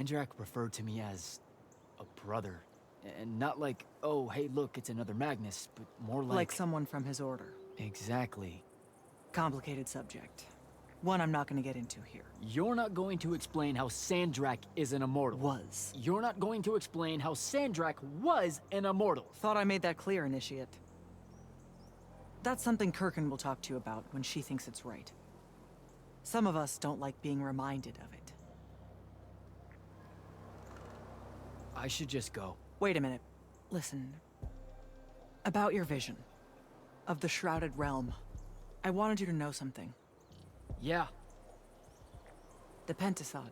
Andrak referred to me as a brother. And not like, oh, hey, look, it's another Magnus, but more like... Like someone from his order. Exactly. Complicated subject. One I'm not gonna get into here. You're not going to explain how Sandrak is an immortal. Was. You're not going to explain how Sandrak was an immortal. Thought I made that clear, Initiate. That's something Kirkin will talk to you about when she thinks it's right. Some of us don't like being reminded of it. I should just go. Wait a minute. Listen. About your vision. Of the Shrouded Realm. I wanted you to know something. Yeah. The Pentasod.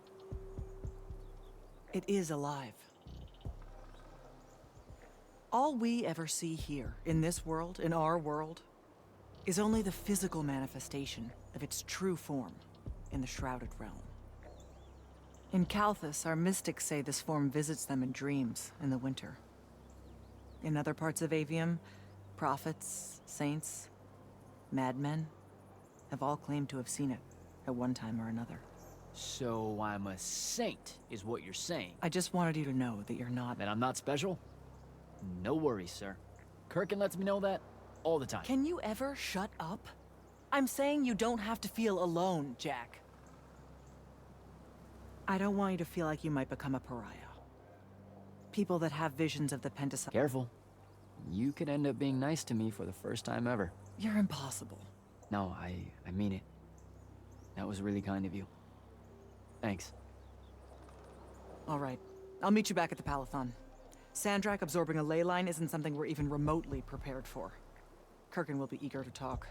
It is alive. All we ever see here, in this world, in our world, is only the physical manifestation of its true form in the Shrouded Realm. In Kalthus, our mystics say this form visits them in dreams in the winter. In other parts of Avium, prophets, saints, madmen have all claimed to have seen it at one time or another. So I'm a saint, is what you're saying. I just wanted you to know that you're not... That I'm not special? No worries, sir. Kirkin lets me know that all the time. Can you ever shut up? I'm saying you don't have to feel alone, Jack. I don't want you to feel like you might become a pariah. People that have visions of the Pentasod... Careful. You could end up being nice to me for the first time ever. You're impossible. No, I mean it. That was really kind of you. Thanks. All right. I'll meet you back at the Palathon. Sandrak absorbing a ley line isn't something we're even remotely prepared for. Kirkin will be eager to talk.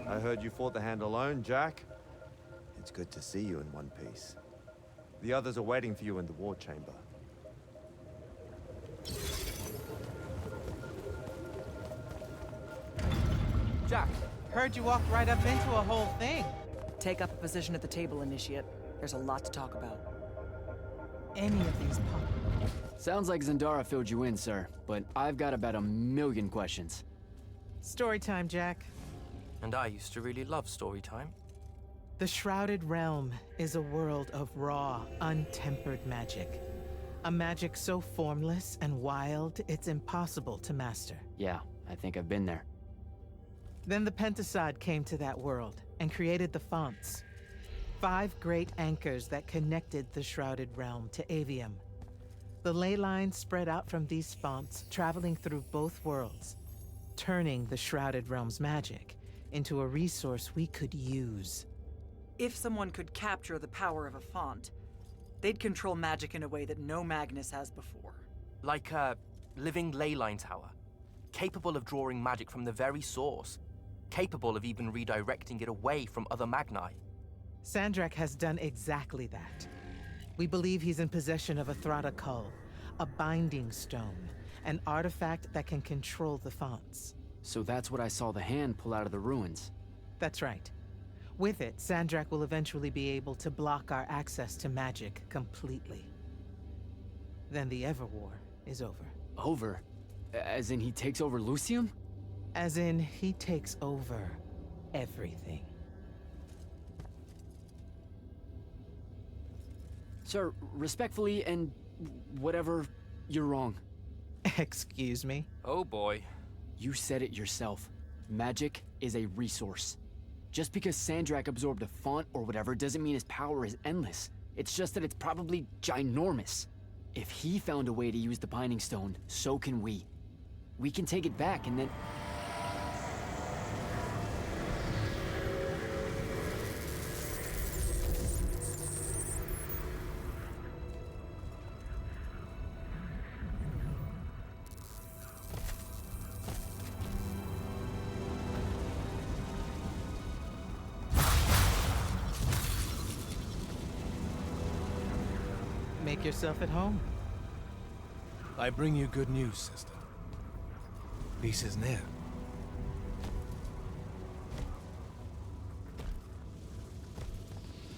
I heard you fought the hand alone, Jack. It's good to see you in one piece. The others are waiting for you in the war chamber. Jack, heard you walked right up into a whole thing. Take up a position at the table, Initiate. There's a lot to talk about. Any of these pop. Sounds like Zendara filled you in, sir, but I've got about 1,000,000 questions. Story time, Jack. And I used to really love story time. The Shrouded Realm is a world of raw, untempered magic. A magic so formless and wild, it's impossible to master. Yeah, I think I've been there. Then the Pentasod came to that world and created the fonts. 5 great anchors that connected the Shrouded Realm to Avium. The ley lines spread out from these fonts, traveling through both worlds, turning the Shrouded Realm's magic into a resource we could use. If someone could capture the power of a font, they'd control magic in a way that no Magnus has before. Like a living ley line tower, capable of drawing magic from the very source, capable of even redirecting it away from other Magni. Sandrak has done exactly that. We believe he's in possession of a Thrada Cull, a binding stone, an artifact that can control the fonts. So that's what I saw the hand pull out of the ruins. That's right. With it, Sandrak will eventually be able to block our access to magic completely. Then the Everwar is over. Over? As in he takes over Lucium? As in, he takes over everything. Sir, respectfully and whatever, You're wrong. Excuse me? Oh boy. You said it yourself. Magic is a resource. Just because Sandrak absorbed a font or whatever doesn't mean his power is endless. It's just that it's probably ginormous. If he found a way to use the Binding Stone, so can we. We can take it back and then... Make yourself at home. I bring you good news, sister. Peace is near.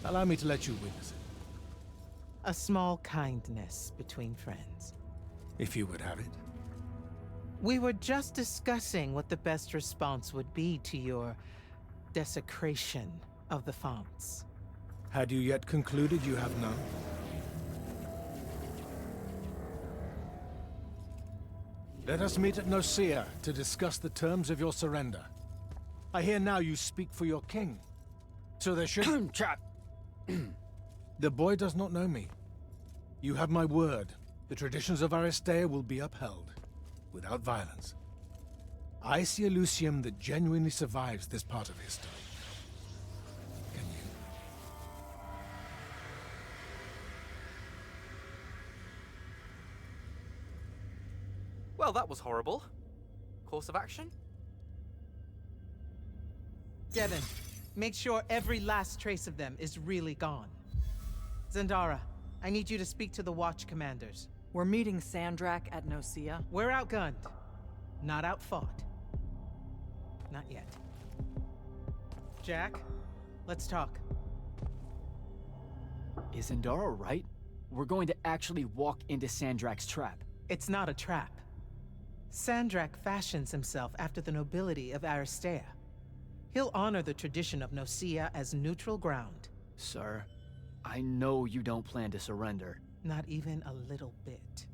Allow me to let you witness it, A small kindness between friends. if you would have it. We were just discussing what the best response would be to your desecration of the fonts. Had you yet concluded you have none? Let us meet at Nicaea to discuss the terms of your surrender. I hear now you speak for your king. So there should... Trap! The boy does not know me. You have my word. The traditions of Aristea will be upheld, without violence. I see a Lucium that genuinely survives this part of history. Can you? Well, that was horrible. Course of action? Devin, make sure every last trace of them is really gone. Zendara, I need you to speak to the Watch commanders. We're meeting Sandrak at Nicaea. We're outgunned, not outfought. Not yet. Jack, let's talk. Is Zendara right? We're going to actually walk into Sandrak's trap. It's not a trap. Sandrak fashions himself after the nobility of Aristea. He'll honor the tradition of Nicaea as neutral ground. Sir, I know you don't plan to surrender. Not even a little bit.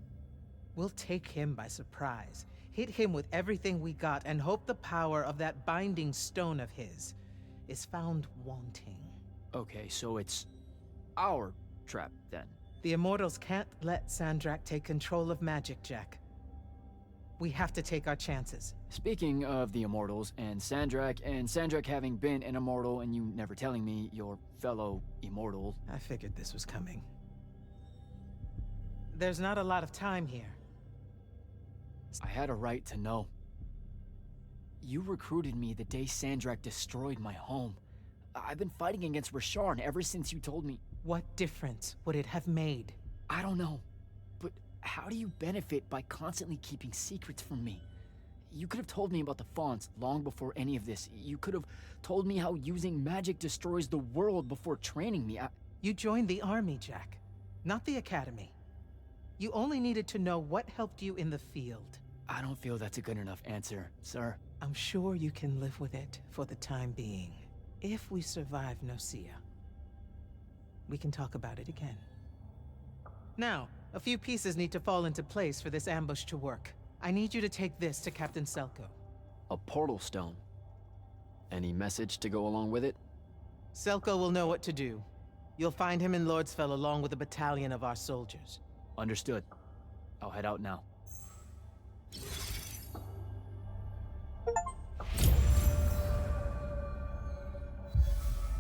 We'll take him by surprise, hit him with everything we got, and hope the power of that binding stone of his is found wanting. Okay, so it's our trap then. The Immortals can't let Sandrak take control of magic, Jack. We have to take our chances. Speaking of the Immortals and Sandrak having been an Immortal and you never telling me your fellow Immortal. I figured this was coming. There's not a lot of time here. I had a right to know. You recruited me the day Sandrak destroyed my home. I've been fighting against Rasharn ever since you told me. What difference would it have made? I don't know, but how do you benefit by constantly keeping secrets from me? You could have told me about the fonts long before any of this. You could have told me how using magic destroys the world before training me. You joined the army, Jack, not the academy. You only needed to know what helped you in the field. I don't feel that's a good enough answer, sir. I'm sure you can live with it for the time being. If we survive Nicaea, we can talk about it again. Now, a few pieces need to fall into place for this ambush to work. I need you to take this to Captain Selko. A portal stone. Any message to go along with it? Selko will know what to do. You'll find him in Lordsfell along with a battalion of our soldiers. Understood. I'll head out now.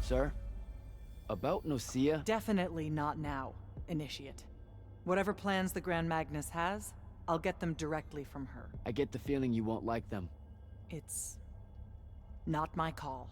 Sir? About Nicaea? Definitely not now, Initiate. Whatever plans the Grand Magnus has, I'll get them directly from her. I get the feeling you won't like them. It's not my call.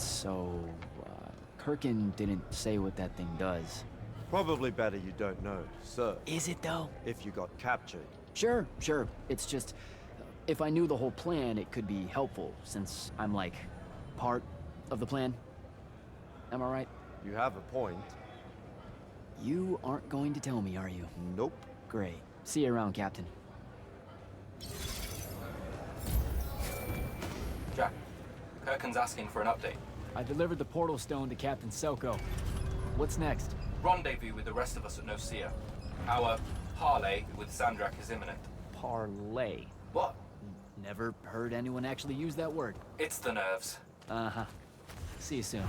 So, Kirkin didn't say what that thing does. Probably better you don't know, sir. Is it though? If you got captured. Sure, sure. It's just, if I knew the whole plan, it could be helpful, since I'm like, part of the plan. Am I right? You have a point. You aren't going to tell me, are you? Nope. Great. See you around, Captain. Jack, Kirkin's asking for an update. I delivered the portal stone to Captain Selko. What's next? Rendezvous with the rest of us at Nocia. Our parley with Sandrak is imminent. Parlay. What? Never heard anyone actually use that word. It's the nerves. Uh-huh. See you soon.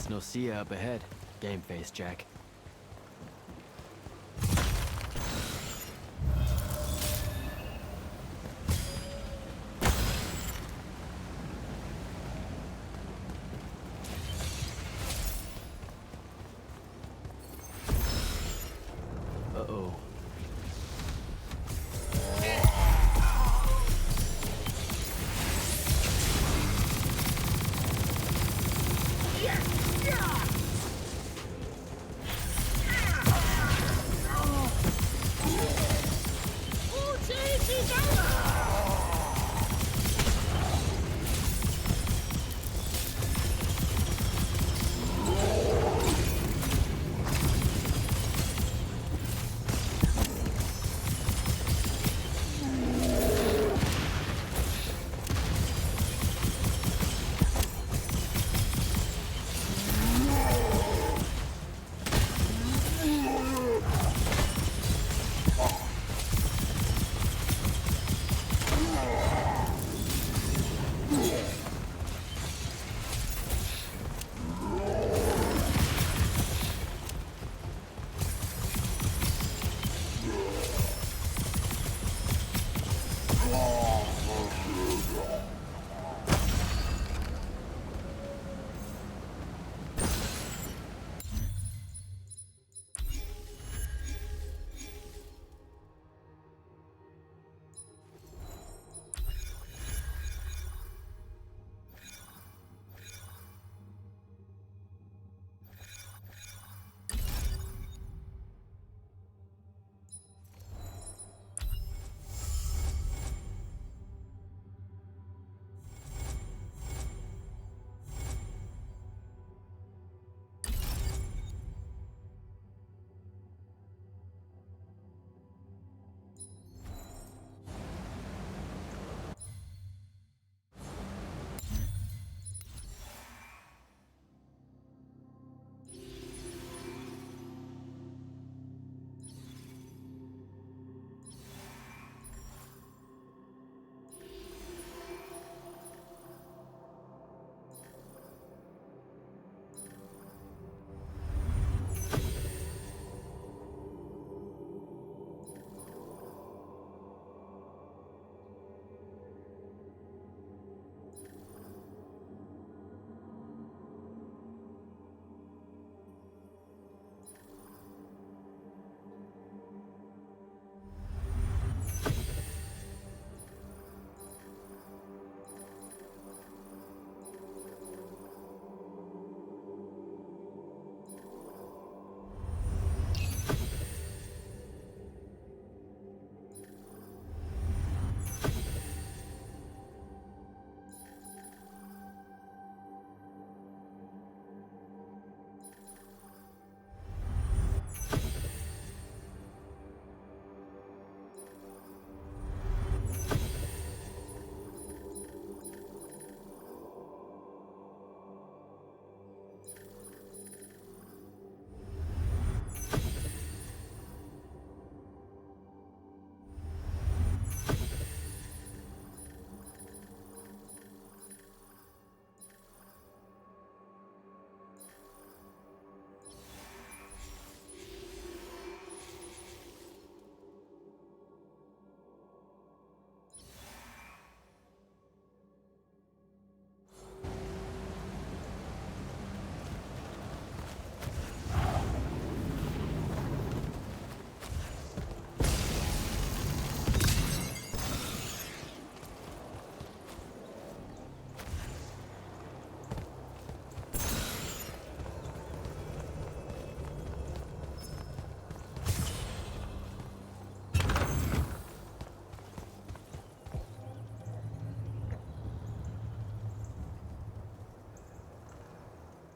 Guess no see ya up ahead. Game face, Jack. Uh-oh.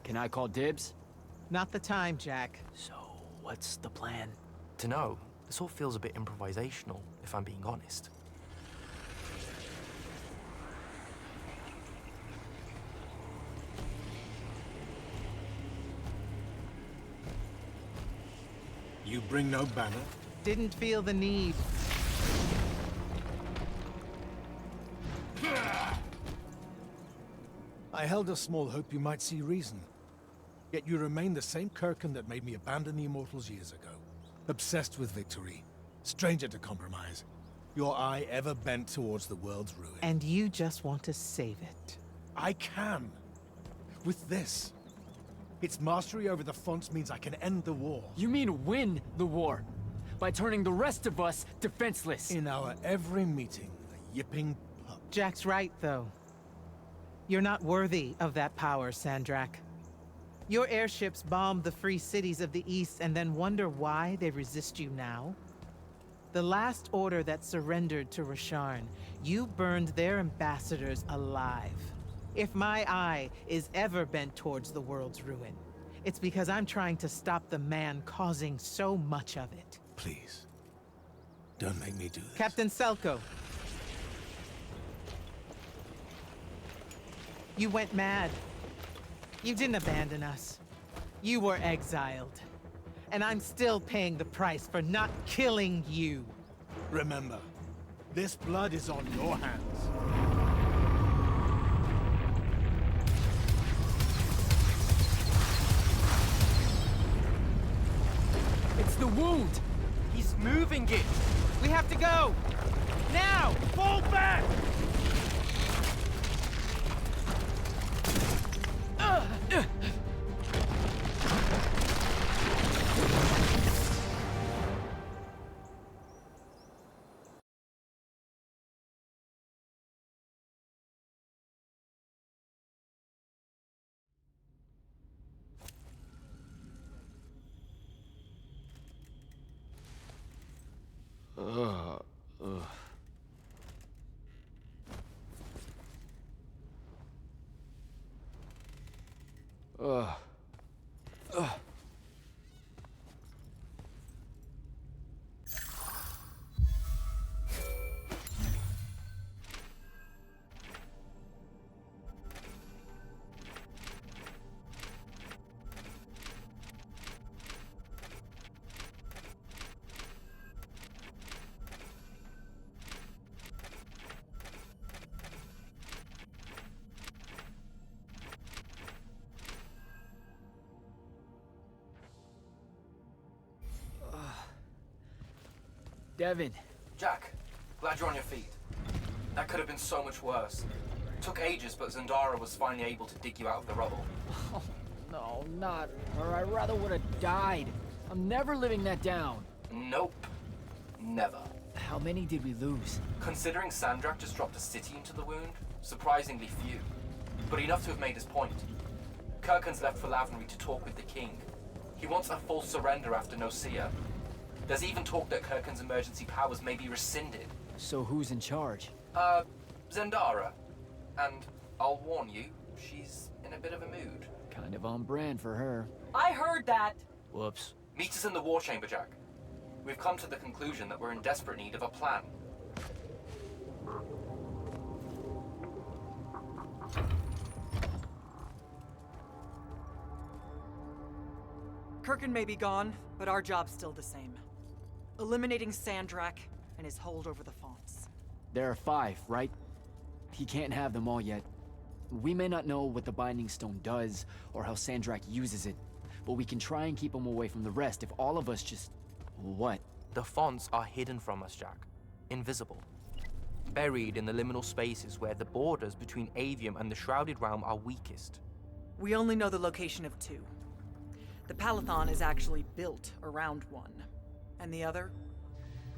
Can I call dibs? Not the time, Jack. So, what's the plan? To know, this all feels a bit improvisational, if I'm being honest. You bring no banner? Didn't feel the need. I held a small hope you might see reason. Yet you remain the same Kirkin that made me abandon the Immortals years ago. Obsessed with victory, stranger to compromise. Your eye ever bent towards the world's ruin. And you just want to save it. I can. With this. Its mastery over the fonts means I can end the war. You mean win the war? By turning the rest of us defenseless? In our every meeting, a yipping pup. Jack's right, though. You're not worthy of that power, Sandrak. Your airships bombed the free cities of the East and then wonder why they resist you now? The last order that surrendered to Rasharn, you burned their ambassadors alive. If my eye is ever bent towards the world's ruin, it's because I'm trying to stop the man causing so much of it. Please. Don't make me do this. Captain Selko. You went mad. You didn't abandon us. You were exiled. And I'm still paying the price for not killing you. Remember, this blood is on your hands. It's the wound! He's moving it! We have to go! Now! Fall back! Devin. Jack, glad you're on your feet. That could have been so much worse. Took ages, but Zendara was finally able to dig you out of the rubble. Oh, no, not her. I rather would have died. I'm never living that down. Nope. Never. How many did we lose? Considering Sandrak just dropped a city into the wound, surprisingly few. But enough to have made his point. Kirkin's left for Lavnery to talk with the king. He wants a full surrender after Nocia. There's even talk that Kirkin's emergency powers may be rescinded. So who's in charge? Zendara. And I'll warn you, she's in a bit of a mood. Kind of on brand for her. I heard that. Whoops. Meet us in the war chamber, Jack. We've come to the conclusion that we're in desperate need of a plan. Kirkin may be gone, but our job's still the same. Eliminating Sandrak and his hold over the fonts. There are 5, right? He can't have them all yet. We may not know what the Binding Stone does, or how Sandrak uses it, but we can try and keep him away from the rest if all of us just... What? The fonts are hidden from us, Jack. Invisible. Buried in the liminal spaces where the borders between Avium and the Shrouded Realm are weakest. We only know the location of 2. The Palathon is actually built around one, and the other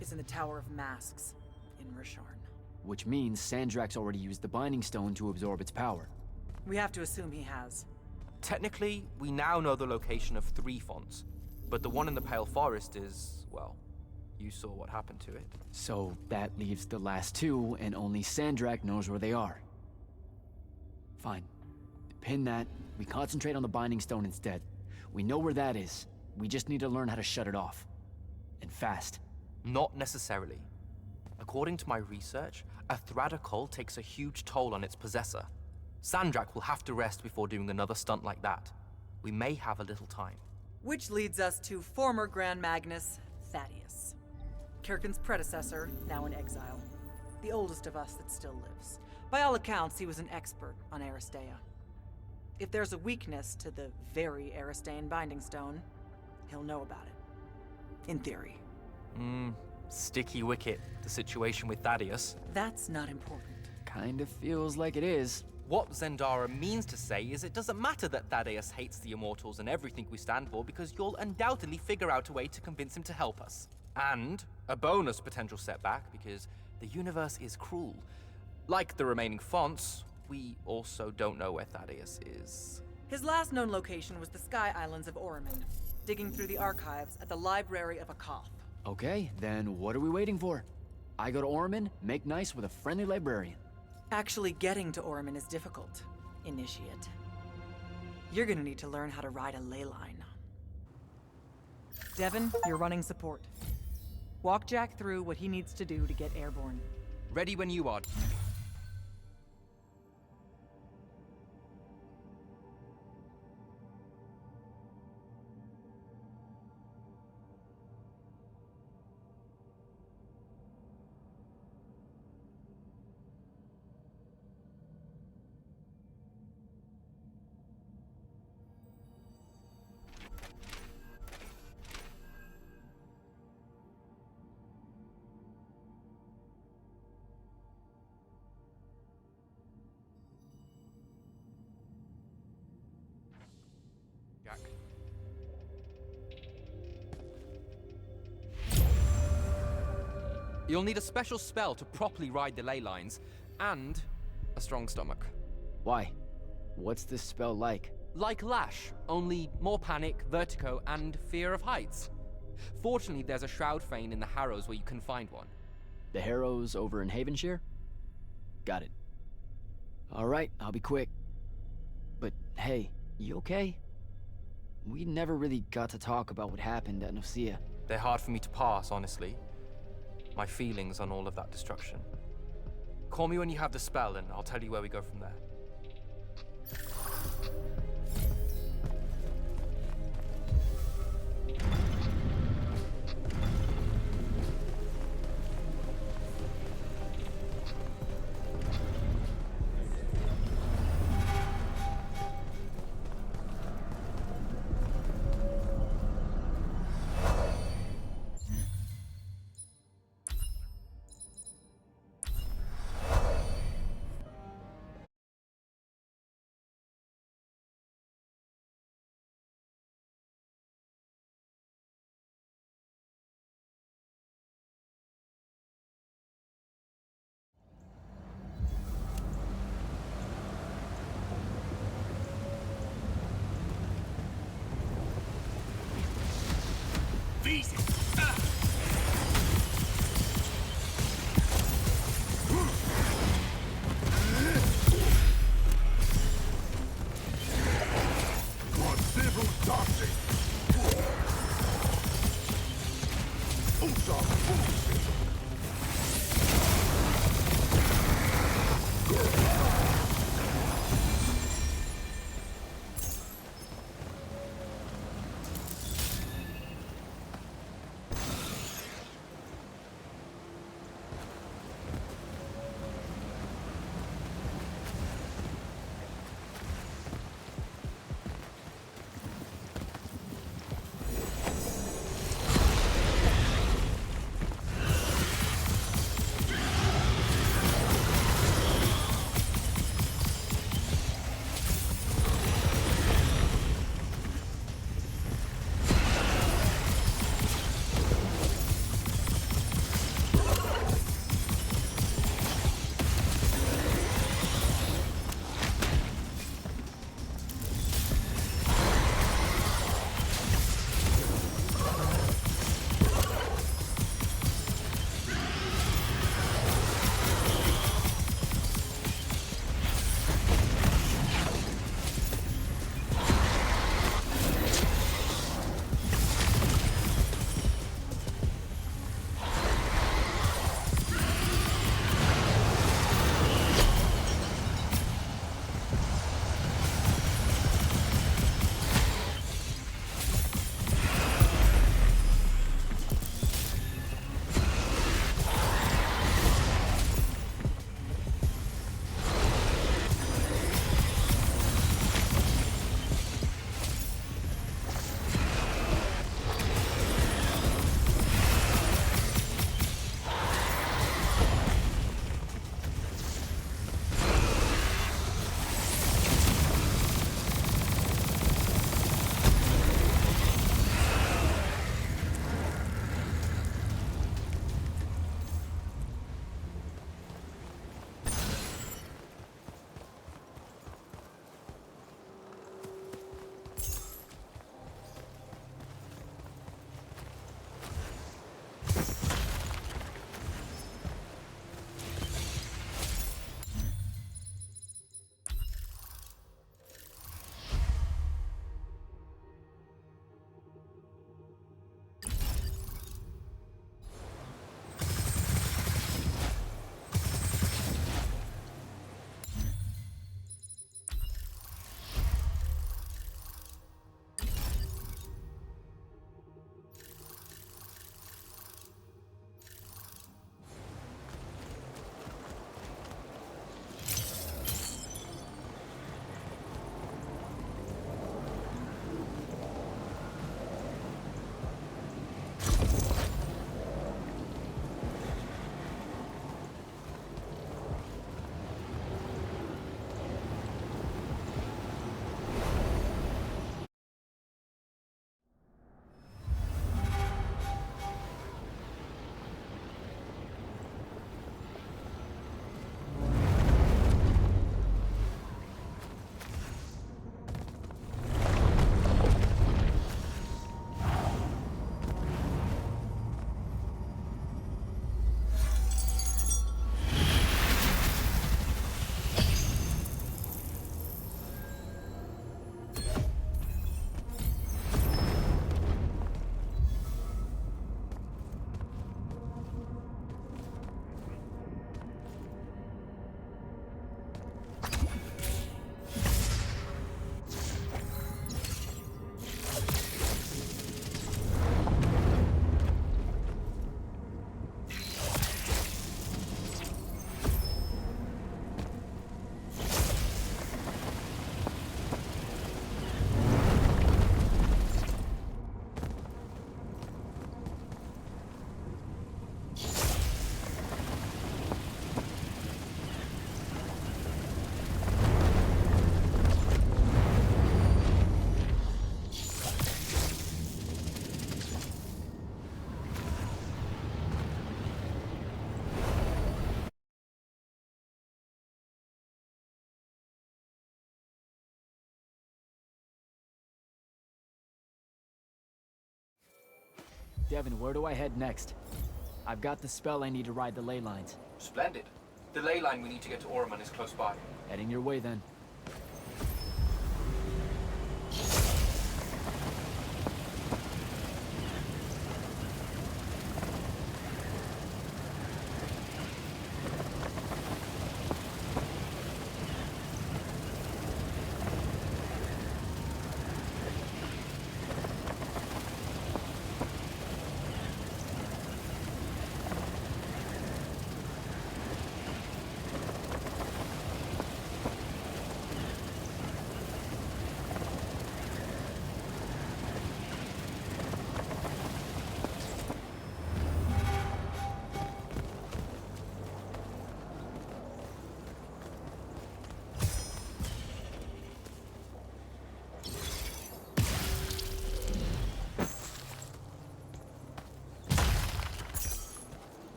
is in the Tower of Masks in Rasharn. Which means Sandrak's already used the Binding Stone to absorb its power. We have to assume he has. Technically, we now know the location of 3 fonts, but the one in the Pale Forest is, well, you saw what happened to it. So that leaves the last 2, and only Sandrak knows where they are. Fine. Pin that. We concentrate on the Binding Stone instead. We know where that is. We just need to learn how to shut it off. And fast. Not necessarily. According to my research, a Thradda cull takes a huge toll on its possessor. Sandrak will have to rest before doing another stunt like that. We may have a little time. Which leads us to former Grand Magnus, Thaddeus. Kirkin's predecessor, now in exile. The oldest of us that still lives. By all accounts, he was an expert on Aristea. If there's a weakness to the very Aristane Binding Stone, he'll know about it. In theory. Sticky wicket, the situation with Thaddeus. That's not important. Kind of feels like it is. What Zendara means to say is it doesn't matter that Thaddeus hates the Immortals and everything we stand for, because you'll undoubtedly figure out a way to convince him to help us. And a bonus potential setback, because the universe is cruel. Like the remaining fonts, we also don't know where Thaddeus is. His last known location was the Sky Islands of Oriman, digging through the archives at the Library of Akoth. Okay, then what are we waiting for? I go to Orman, make nice with a friendly librarian. Actually getting to Oriman is difficult, Initiate. You're gonna need to learn how to ride a ley line. Devin, you're running support. Walk Jack through what he needs to do to get airborne. Ready when you are. Jack. You'll need a special spell to properly ride the ley lines, and a strong stomach. Why? What's this spell like? Like Lash, only more panic, vertigo, and fear of heights. Fortunately, there's a Shroud Fane in the Harrows where you can find one. The Harrows over in Havenshire? Got it. Alright, I'll be quick. But hey, you okay? We never really got to talk about what happened at Nicaea. They're hard for me to pass, honestly. My feelings on all of that destruction. Call me when you have the spell and I'll tell you where we go from there. Devin, where do I head next? I've got the spell I need to ride the ley lines. Splendid. The ley line we need to get to Orman is close by. Heading your way then.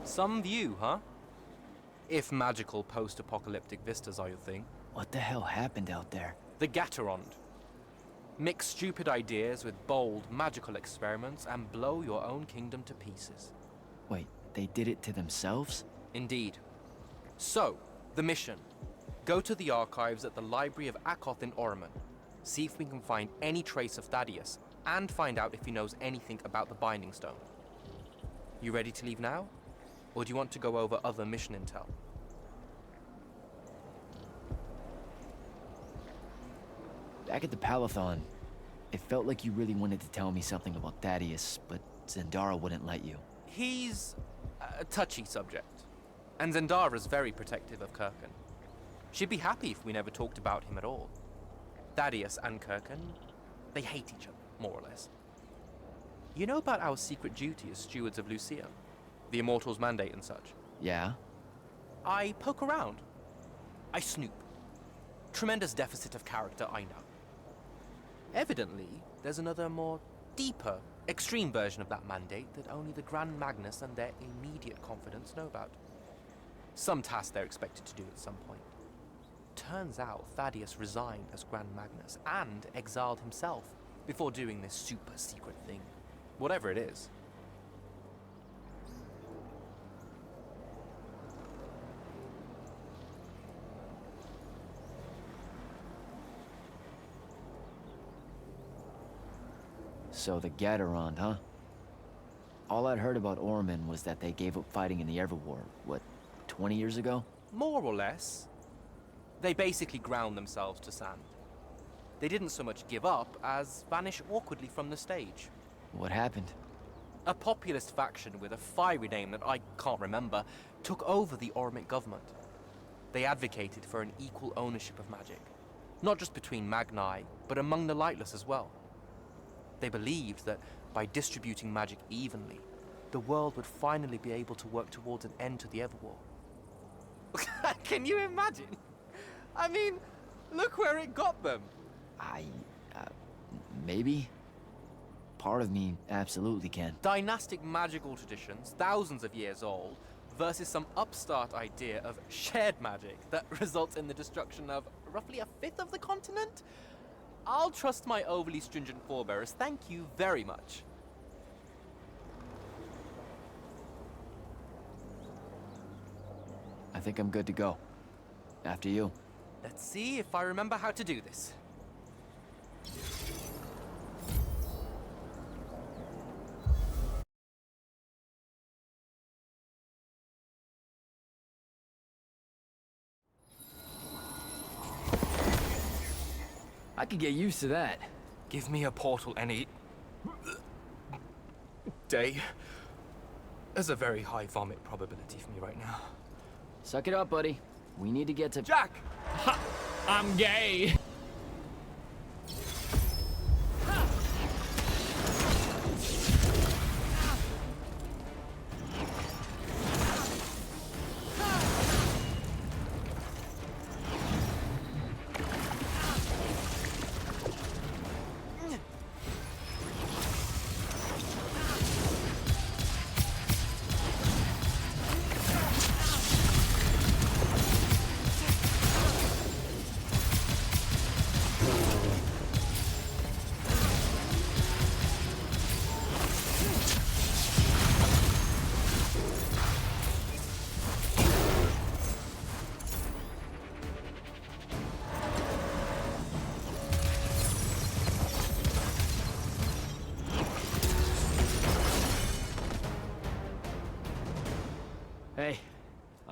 Some view, huh? If magical post-apocalyptic vistas are your thing. What the hell happened out there? The Gatorond. Mix stupid ideas with bold, magical experiments and blow your own kingdom to pieces. Wait, they did it to themselves? Indeed. So, the mission. Go to the archives at the Library of Akoth in Orman. See if we can find any trace of Thaddeus, and find out if he knows anything about the Binding Stone. You ready to leave now? Or do you want to go over other mission intel? Back at the Palathon, it felt like you really wanted to tell me something about Thaddeus, but Zendara wouldn't let you. He's a touchy subject, and Zendara's very protective of Kirkan. She'd be happy if we never talked about him at all. Thaddeus and Kirkan, they hate each other, more or less. You know about our secret duty as stewards of Lucia? The Immortals' mandate and such? Yeah? I poke around. I snoop. Tremendous deficit of character, I know. Evidently, there's another more deeper, extreme version of that mandate that only the Grand Magnus and their immediate confidants know about. Some task they're expected to do at some point. Turns out Thaddeus resigned as Grand Magnus and exiled himself before doing this super secret thing. Whatever it is. So the Gatorond, huh? All I'd heard about Orman was that they gave up fighting in the Everwar, what, 20 years ago? More or less. They basically ground themselves to sand. They didn't so much give up as vanish awkwardly from the stage. What happened? A populist faction with a fiery name that I can't remember took over the Ormic government. They advocated for an equal ownership of magic, not just between Magni, but among the lightless as well. They believed that by distributing magic evenly, the world would finally be able to work towards an end to the Everwar. Can you imagine? I mean, look where it got them. Maybe? Part of me absolutely can. Dynastic magical traditions, thousands of years old, versus some upstart idea of shared magic that results in the destruction of roughly a fifth of the continent? I'll trust my overly stringent forebears, thank you very much. I think I'm good to go. After you. Let's see if I remember how to do this. I could get used to that. Give me a portal any day. There's a very high vomit probability for me right now. Suck it up, buddy. We need to get to... Jack! I'm gay.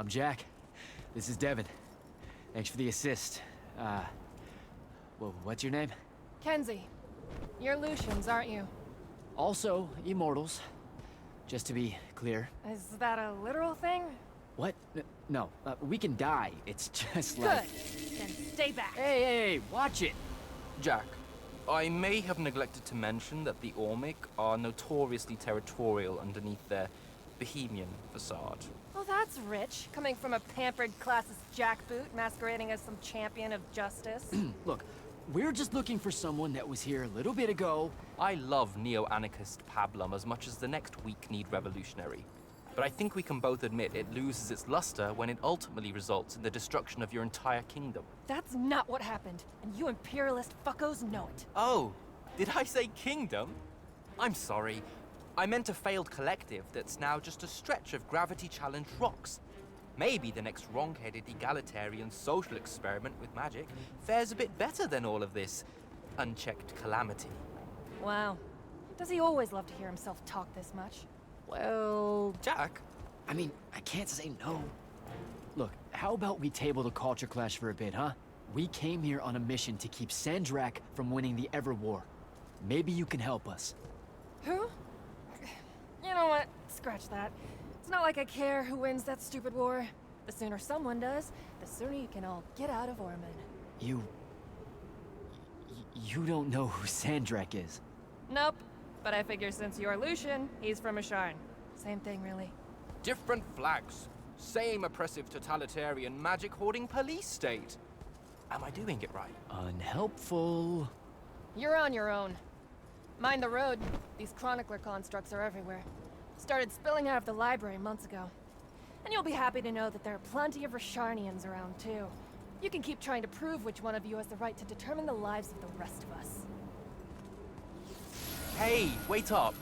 I'm Jack. This is Devin. Thanks for the assist. What's your name? Kenzie. You're Lucians, aren't you? Also, Immortals. Just to be clear. Is that a literal thing? What? No, we can die. It's just Good. like... Then stay back. Hey, watch it! Jack, I may have neglected to mention that the Ormic are notoriously territorial underneath their bohemian facade. Oh, that's rich. Coming from a pampered classist jackboot masquerading as some champion of justice. Look, we're just looking for someone that was here a little bit ago. I love neo-anarchist pablum as much as the next weak-kneed revolutionary. But I think we can both admit it loses its luster when it ultimately results in the destruction of your entire kingdom. That's not what happened, and you imperialist fuckos know it. Oh, did I say kingdom? I'm sorry. I meant a failed collective that's now just a stretch of gravity-challenged rocks. Maybe the next wrong-headed egalitarian social experiment with magic fares a bit better than all of this unchecked calamity. Wow. Does he always love to hear himself talk this much? Well, Jack? I mean, I can't say no. Look, how about we table the culture clash for a bit, huh? We came here on a mission to keep Sandrak from winning the Ever War. Maybe you can help us. Who? You know what? Scratch that. It's not like I care who wins that stupid war. The sooner someone does, the sooner you can all get out of Orman. You don't know who Sandrak is. Nope. But I figure since you're Lucian, he's from Asharn. Same thing, really. Different flags. Same oppressive totalitarian magic-hoarding police state. Am I doing it right? Unhelpful. You're on your own. Mind the road. These chronicler constructs are everywhere. Started spilling out of the library months ago. And you'll be happy to know that there are plenty of Rasharnians around, too. You can keep trying to prove which one of you has the right to determine the lives of the rest of us. Hey, wait up.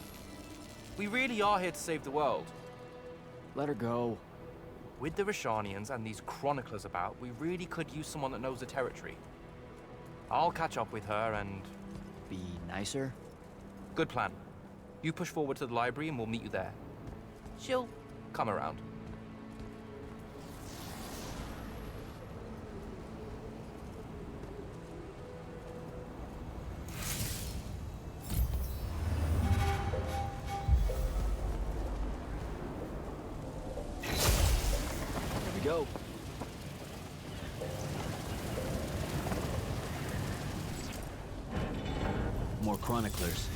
We really are here to save the world. Let her go. With the Rasharnians and these chroniclers about, we really could use someone that knows the territory. I'll catch up with her and... Be nicer? Good plan. You push forward to the library and we'll meet you there. She'll come around. Here we go. More chroniclers.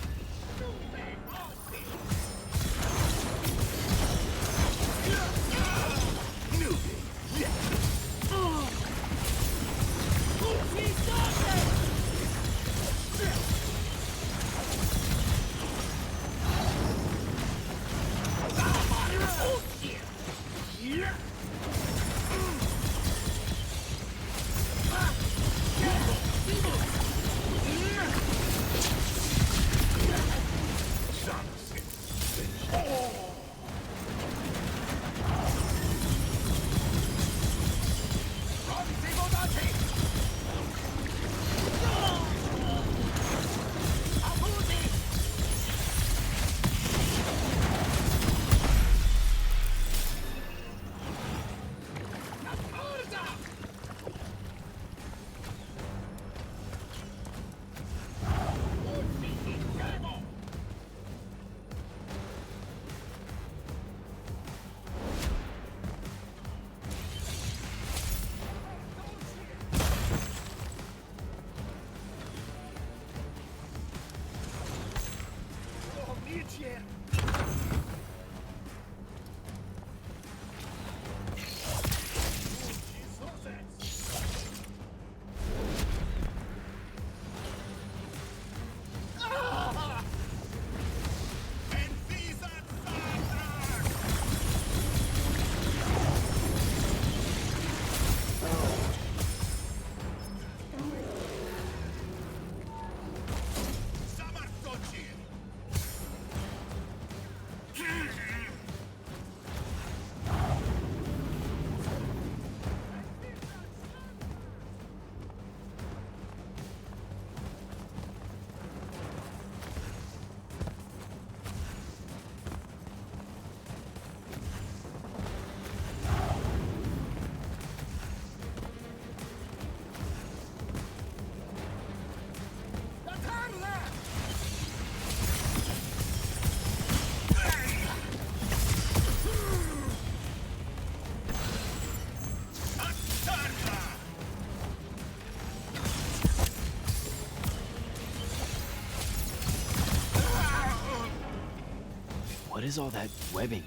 is all that webbing?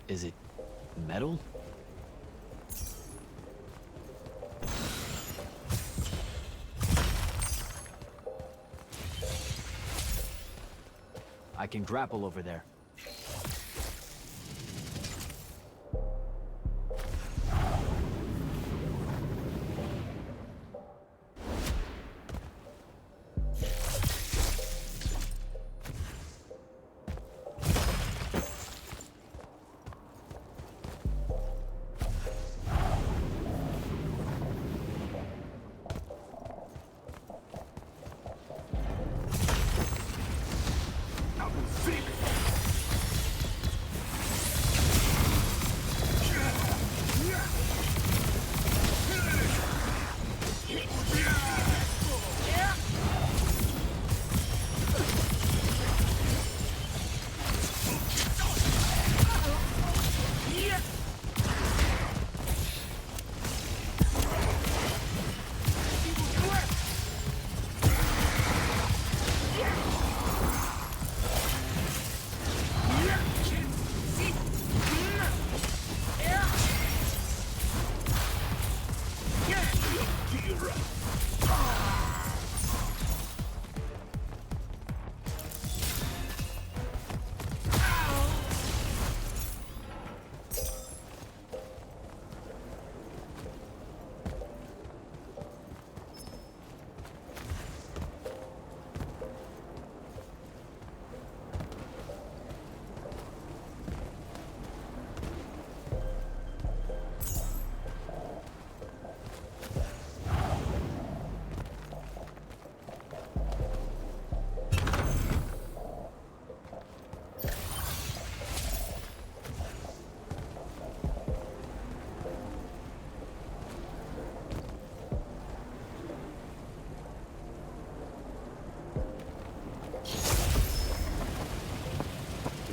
Is it metal? I can grapple over there.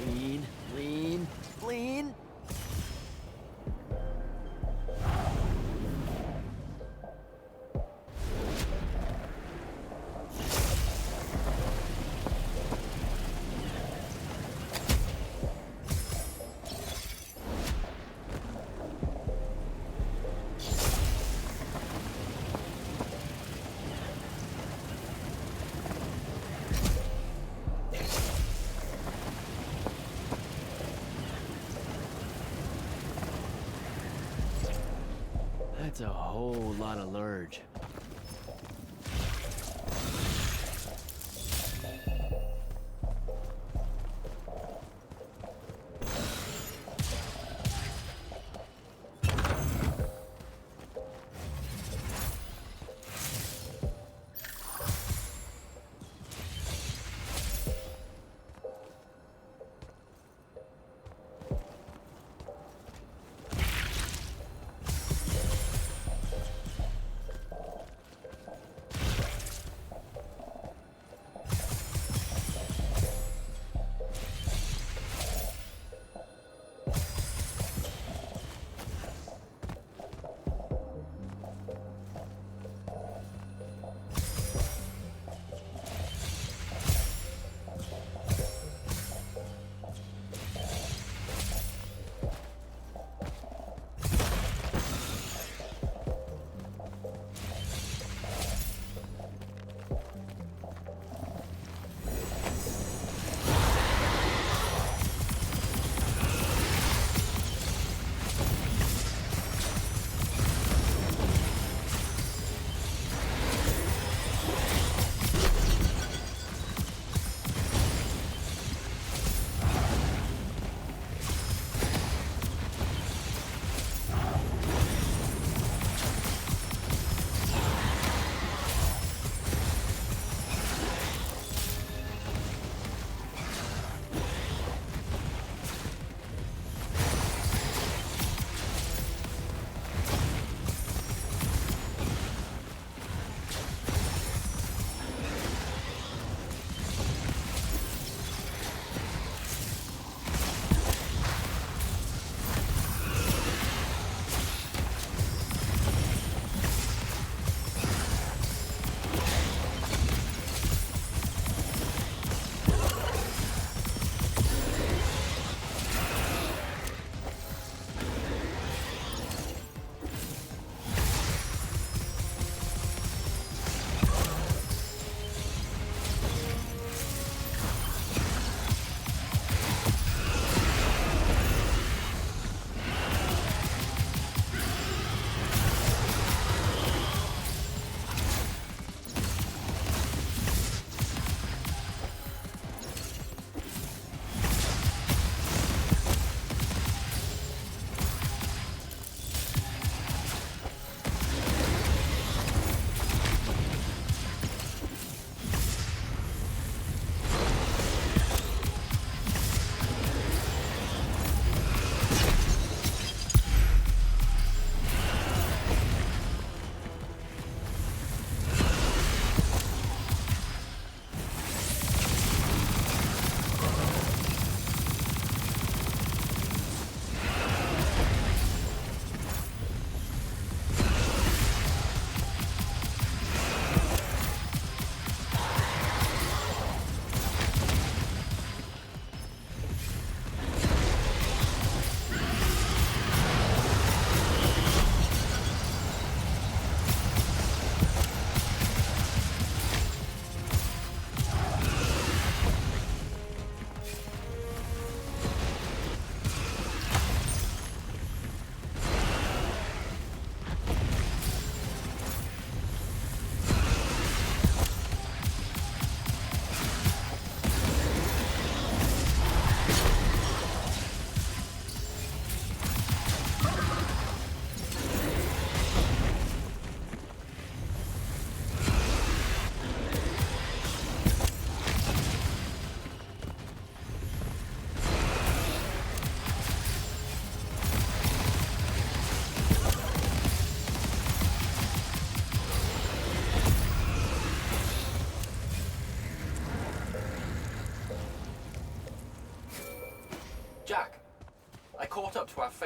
Lean, lean, lean. That's a whole lot of lurge.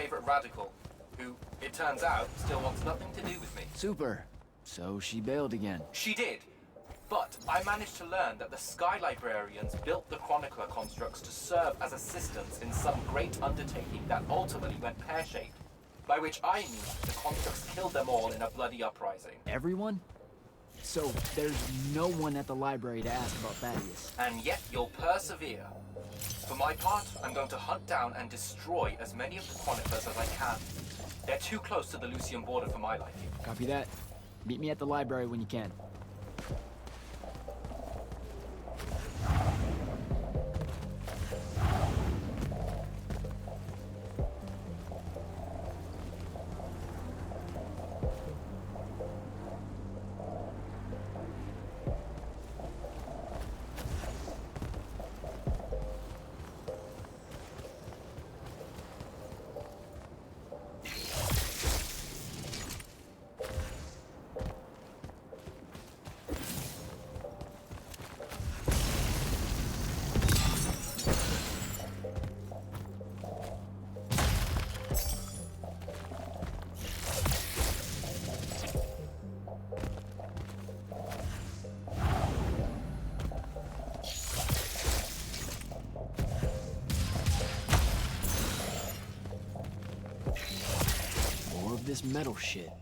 favorite radical, who, it turns out, still wants nothing to do with me. Super. So she bailed again. She did. But I managed to learn that the Sky Librarians built the Chronicler constructs to serve as assistants in some great undertaking that ultimately went pear-shaped. By which I mean the constructs killed them all in a bloody uprising. Everyone? So there's no one at the library to ask about Thaddeus. And yet you'll persevere. For my part, I'm going to hunt down and destroy as many of the Chroniclers as I can. They're too close to the Lucian border for my liking. Copy that. Meet me at the library when you can. This metal shit.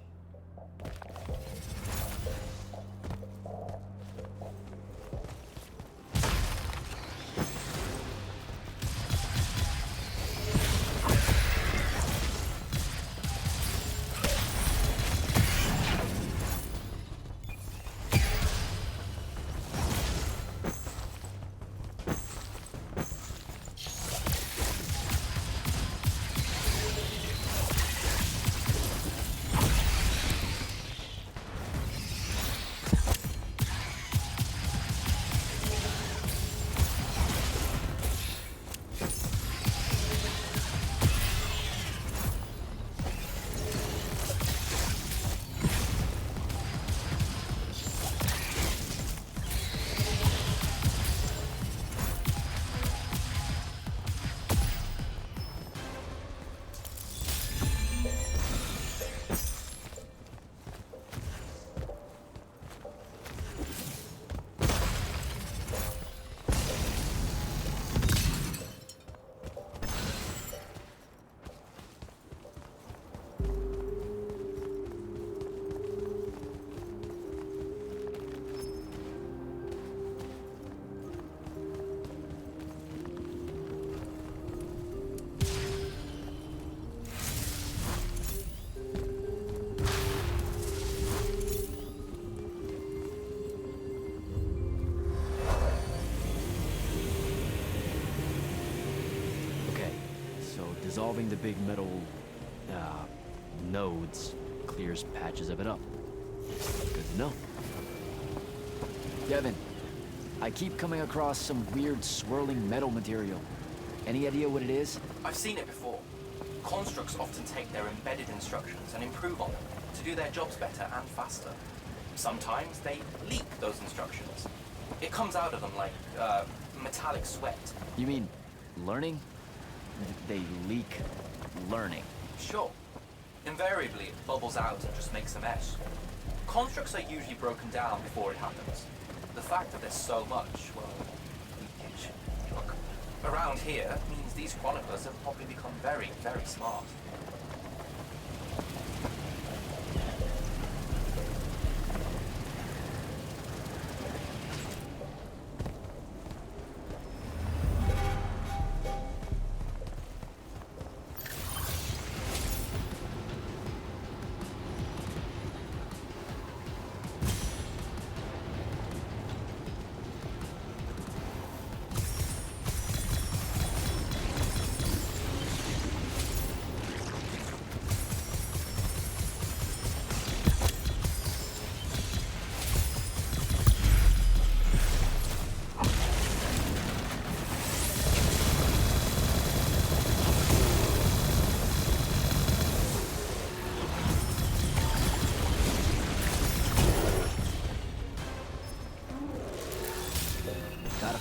Dissolving the big metal, nodes clears patches of it up. Good to know. Devin, I keep coming across some weird swirling metal material. Any idea what it is? I've seen it before. Constructs often take their embedded instructions and improve on them to do their jobs better and faster. Sometimes they leak those instructions. It comes out of them like, metallic sweat. You mean learning? They leak learning. Sure. Invariably, it bubbles out and just makes a mess. Constructs are usually broken down before it happens. The fact that there's so much, well, leakage, look, around here means these chroniclers have probably become very, very smart.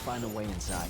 Find a way inside.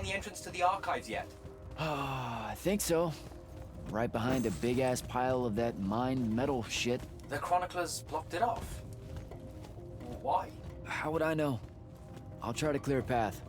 found the entrance to the archives yet? I think so. Right behind a big-ass pile of that mined metal shit. The chroniclers blocked it off. Why? How would I know? I'll try to clear a path.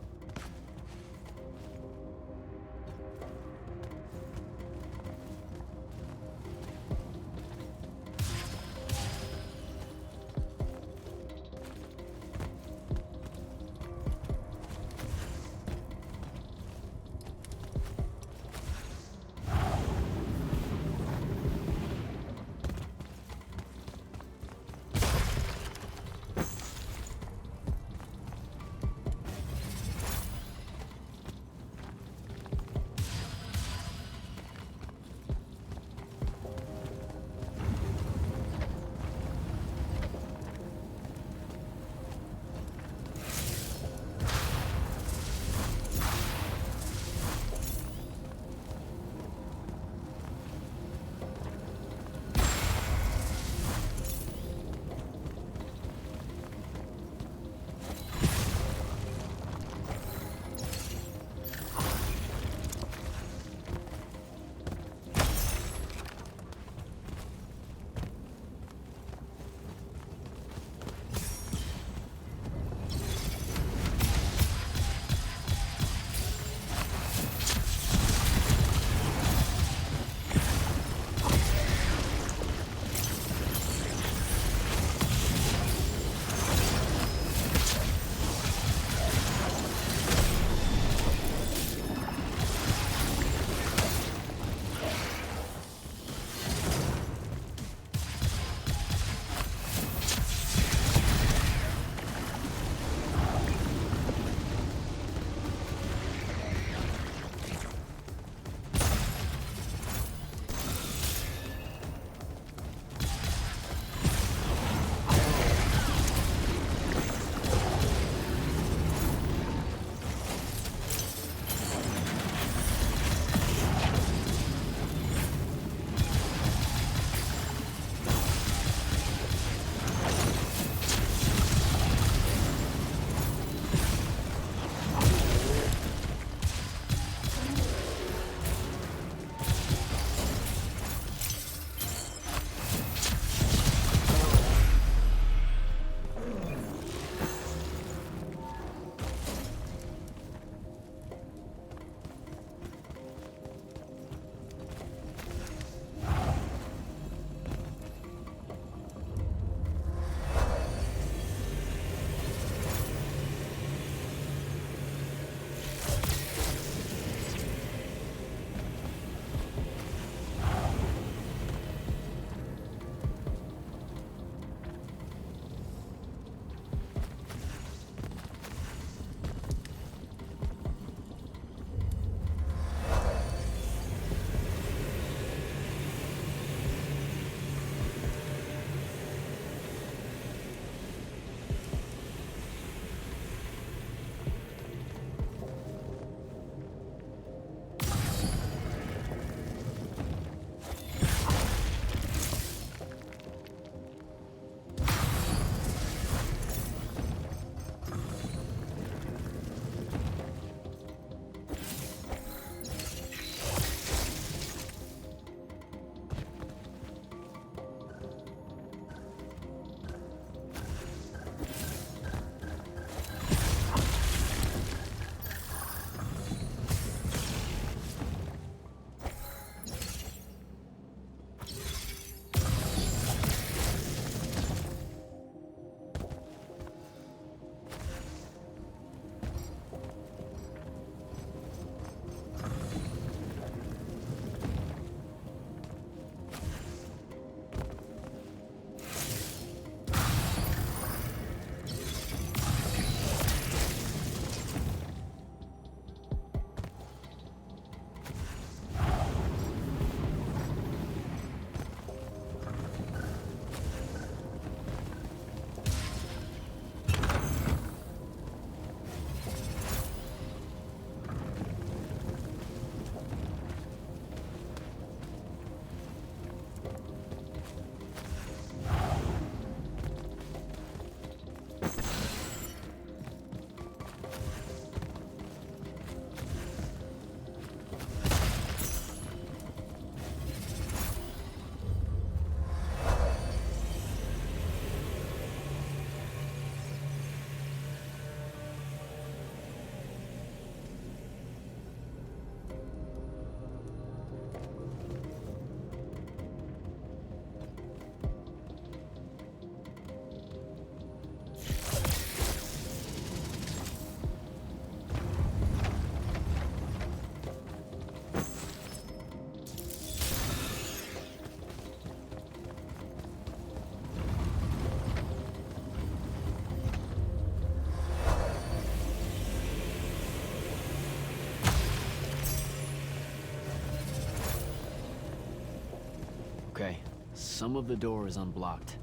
Some of the door is unblocked.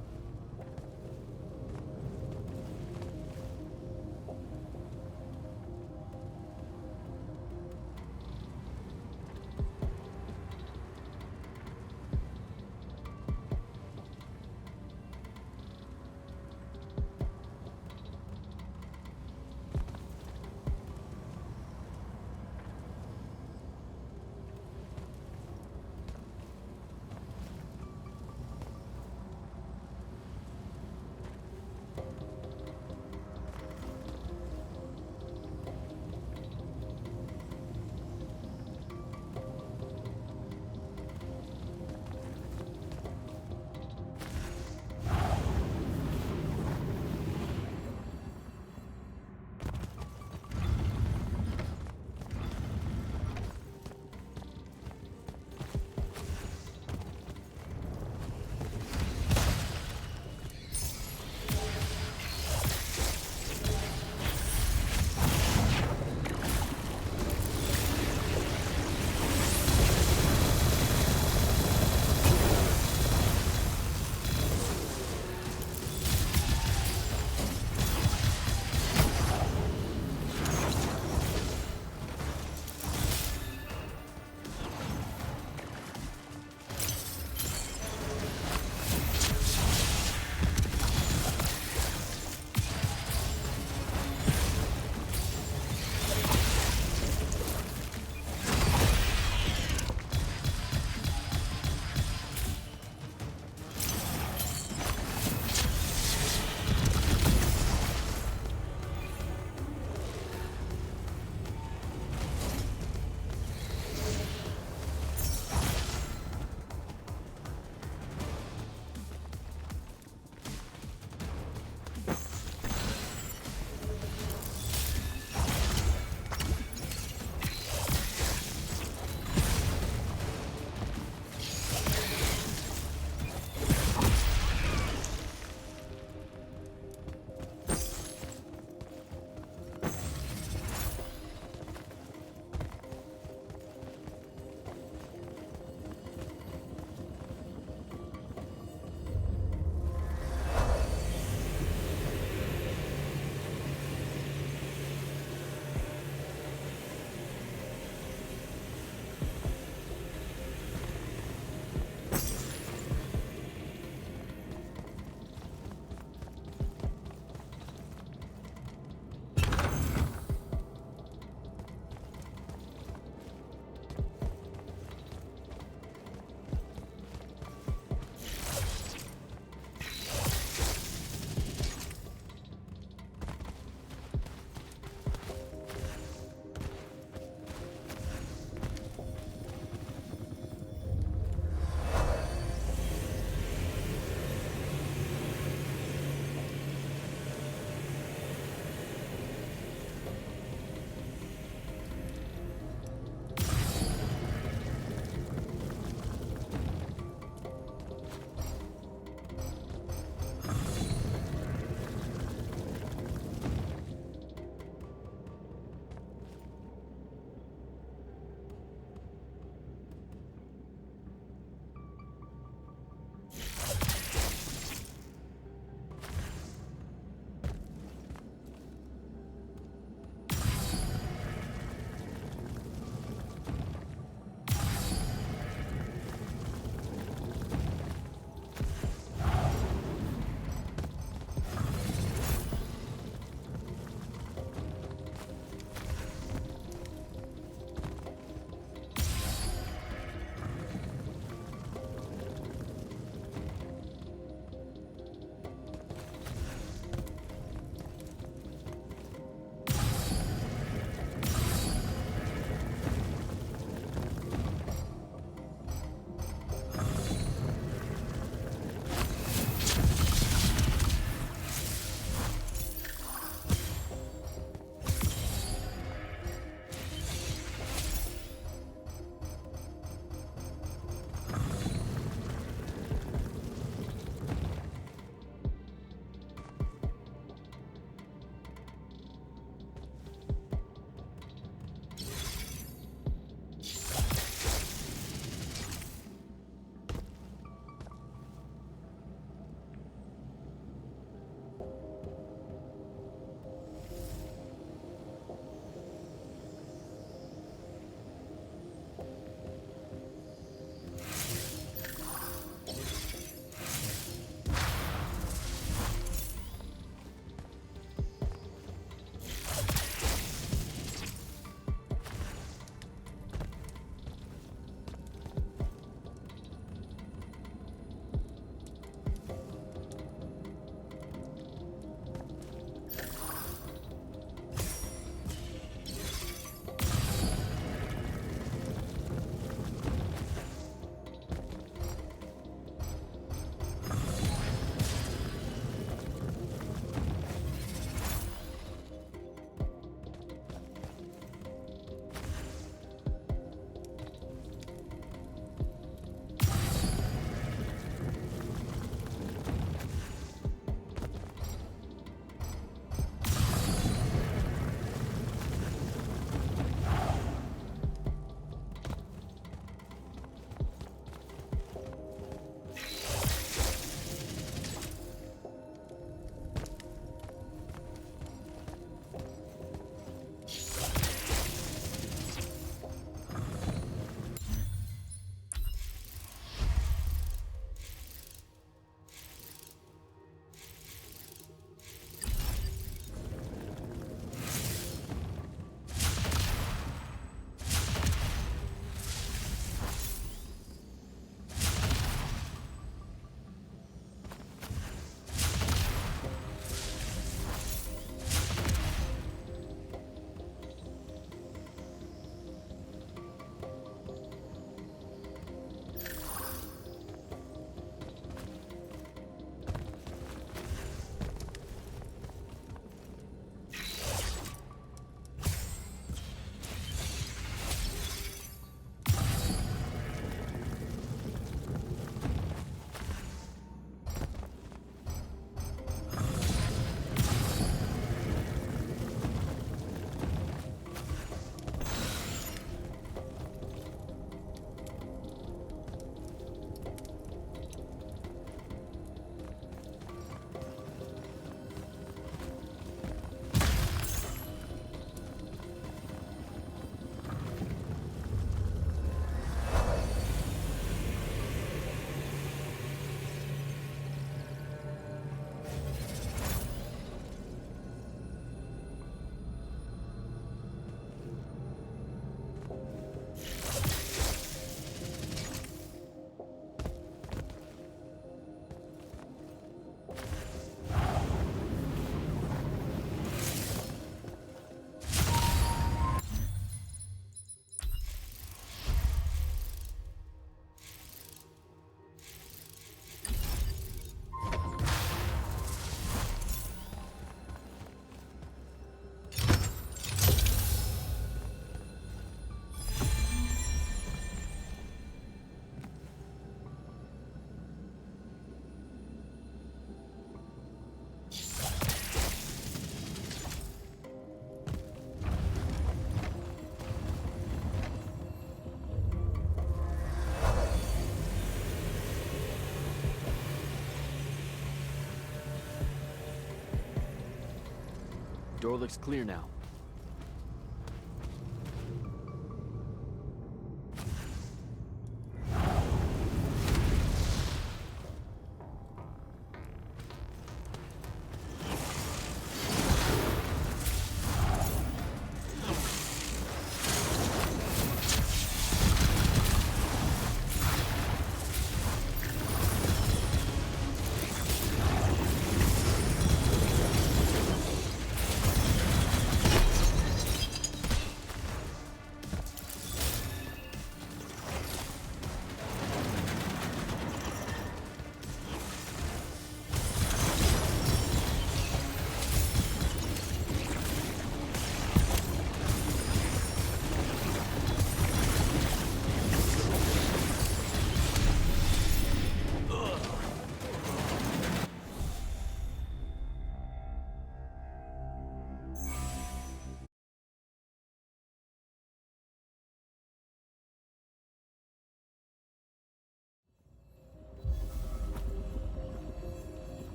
Door looks clear now.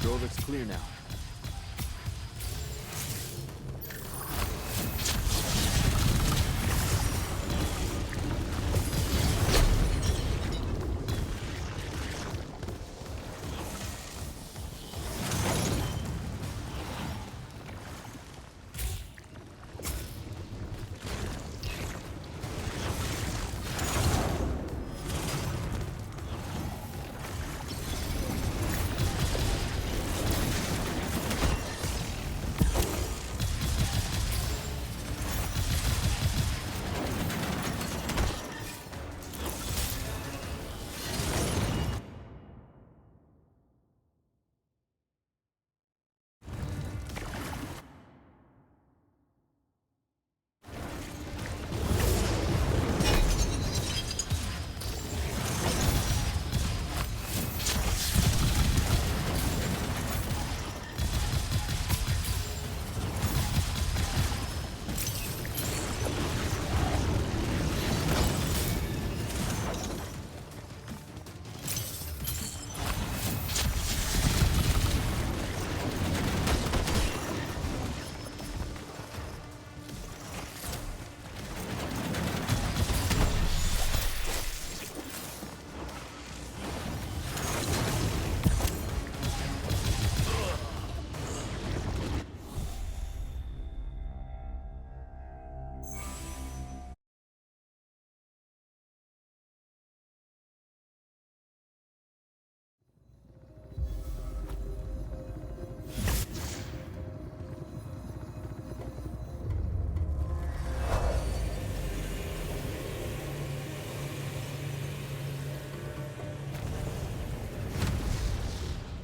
Door looks clear now.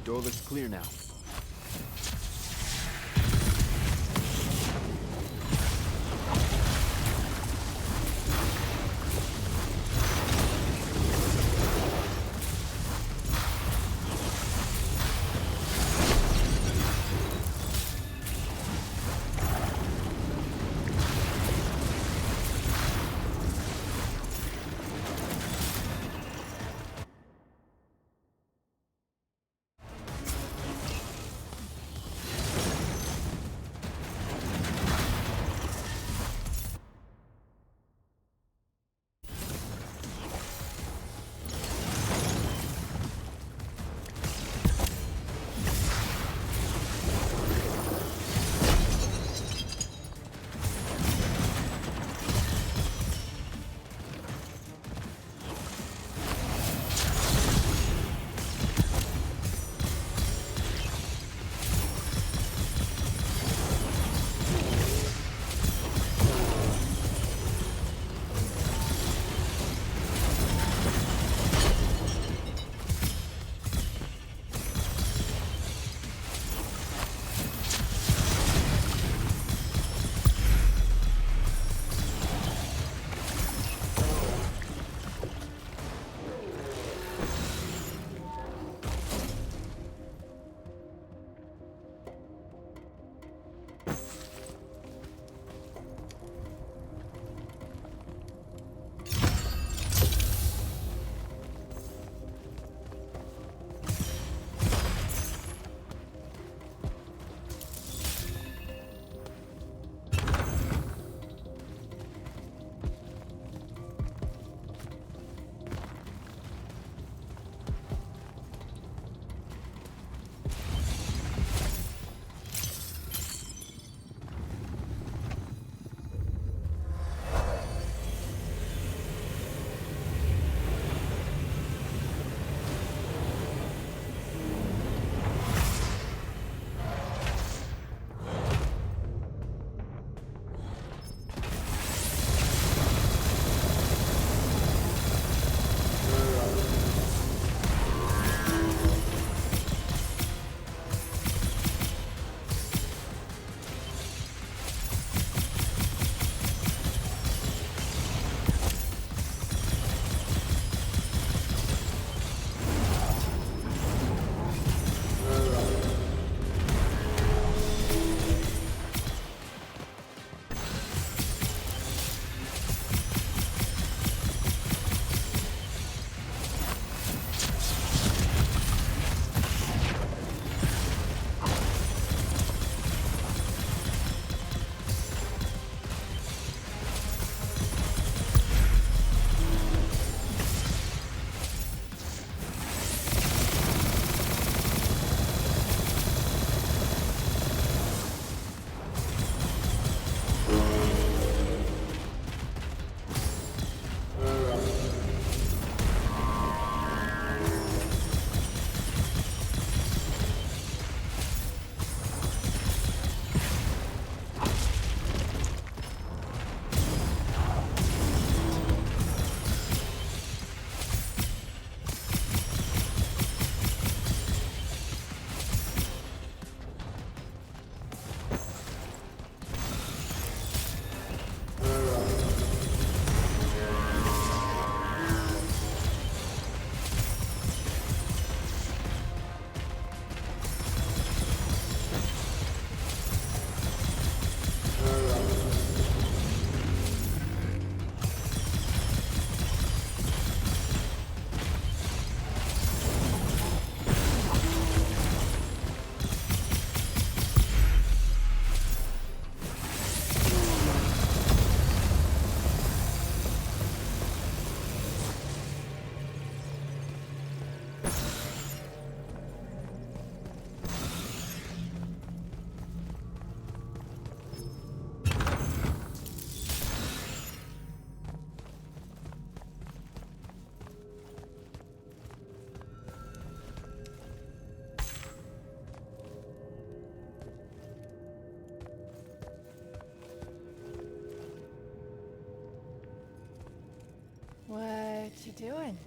Door looks clear now. you doing?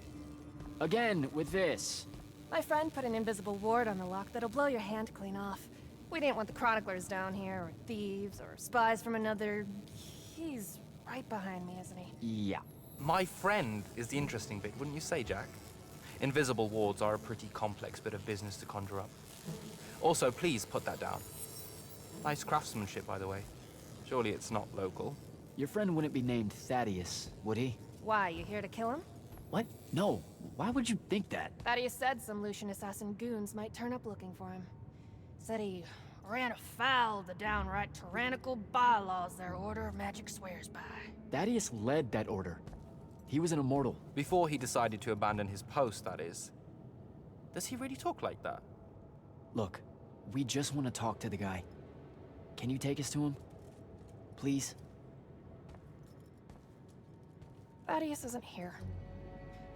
Again, with this. My friend put an invisible ward on the lock that'll blow your hand clean off. We didn't want the chroniclers down here, or thieves, or spies from another... He's right behind me, isn't he? Yeah. My friend is the interesting bit, wouldn't you say, Jack? Invisible wards are a pretty complex bit of business to conjure up. Also, please put that down. Nice craftsmanship, by the way. Surely it's not local. Your friend wouldn't be named Thaddeus, would he? Why, you here to kill him? What? No. Why would you think that? Thaddeus said some Lucian assassin goons might turn up looking for him. Said he ran afoul of the downright tyrannical bylaws their order of magic swears by. Thaddeus led that order. He was an immortal. Before he decided to abandon his post, that is. Does he really talk like that? Look, we just want to talk to the guy. Can you take us to him? Please? Thaddeus isn't here.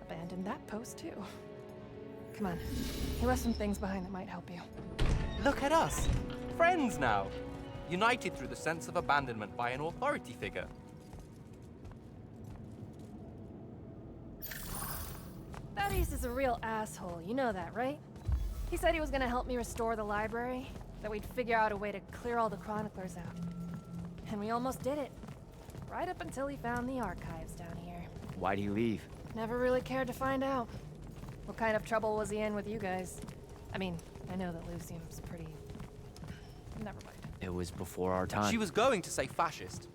Abandoned that post, too. Come on. He left some things behind that might help you. Look at us! Friends now! United through the sense of abandonment by an authority figure. Thaddeus is a real asshole, you know that, right? He said he was gonna help me restore the library, that we'd figure out a way to clear all the chroniclers out. And we almost did it. Right up until he found the archives down here. Why'd he leave? Never really cared to find out. What kind of trouble was he in with you guys? I mean, I know that Lucium's pretty... Never mind. It was before our time. She was going to say fascist.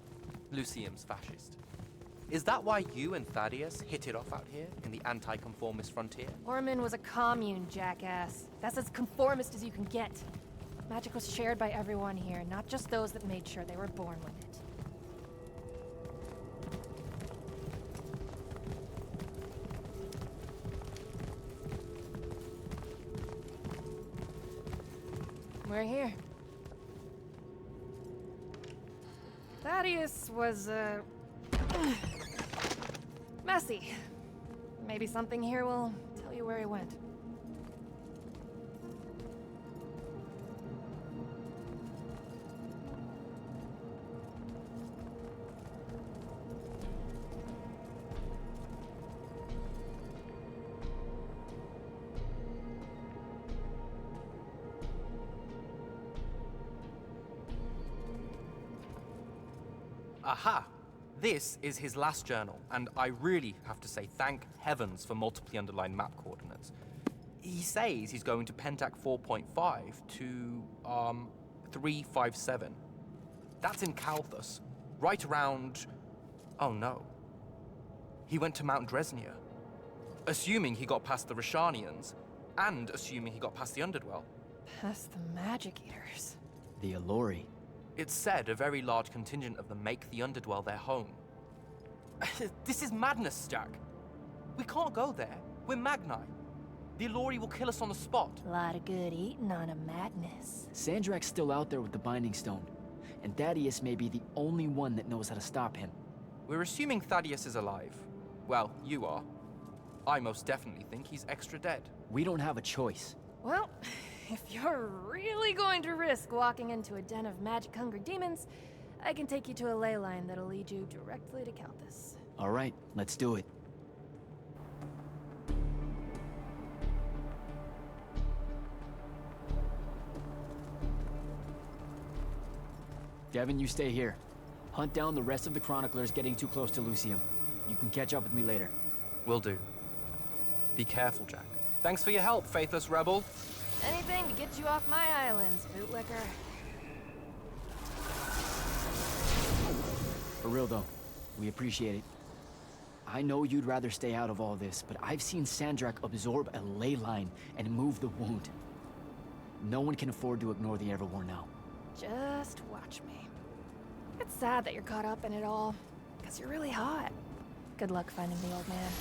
Lucium's fascist. Is that why you and Thaddeus hit it off out here in the anti-conformist frontier? Orman was a commune, jackass. That's as conformist as you can get. Magic was shared by everyone here, not just those that made sure they were born with it. We're here. Thaddeus was, messy. Maybe something here will tell you where he went. Aha! This is his last journal, and I really have to say thank heavens for multiply underlined map coordinates. He says he's going to Pentac 4.5 to, 357. That's in Kalthus, right around... Oh no. He went to Mount Dresnia. Assuming he got past the Rashanians, and assuming he got past the Underdwell. Past the Magic Eaters. The Allori. It's said a very large contingent of them make the Underdwell their home. This is madness, Jack. We can't go there. We're Magni. The Allori will kill us on the spot. A lot of good eating on a madness. Sandrak's still out there with the Binding Stone, and Thaddeus may be the only one that knows how to stop him. We're assuming Thaddeus is alive. Well, you are. I most definitely think he's extra dead. We don't have a choice. Well, if you're really going to risk walking into a den of magic-hungry demons, I can take you to a ley line that'll lead you directly to Kalthus. All right, let's do it. Devin, you stay here. Hunt down the rest of the chroniclers getting too close to Lucium. You can catch up with me later. Will do. Be careful, Jack. Thanks for your help, faithless rebel. Anything to get you off my islands, bootlicker. For real though, we appreciate it. I know you'd rather stay out of all this, but I've seen Sandrak absorb a ley line and move the wound. No one can afford to ignore the Everwar now. Just watch me. It's sad that you're caught up in it all, because you're really hot. Good luck finding the old man.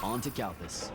On to Kalthus.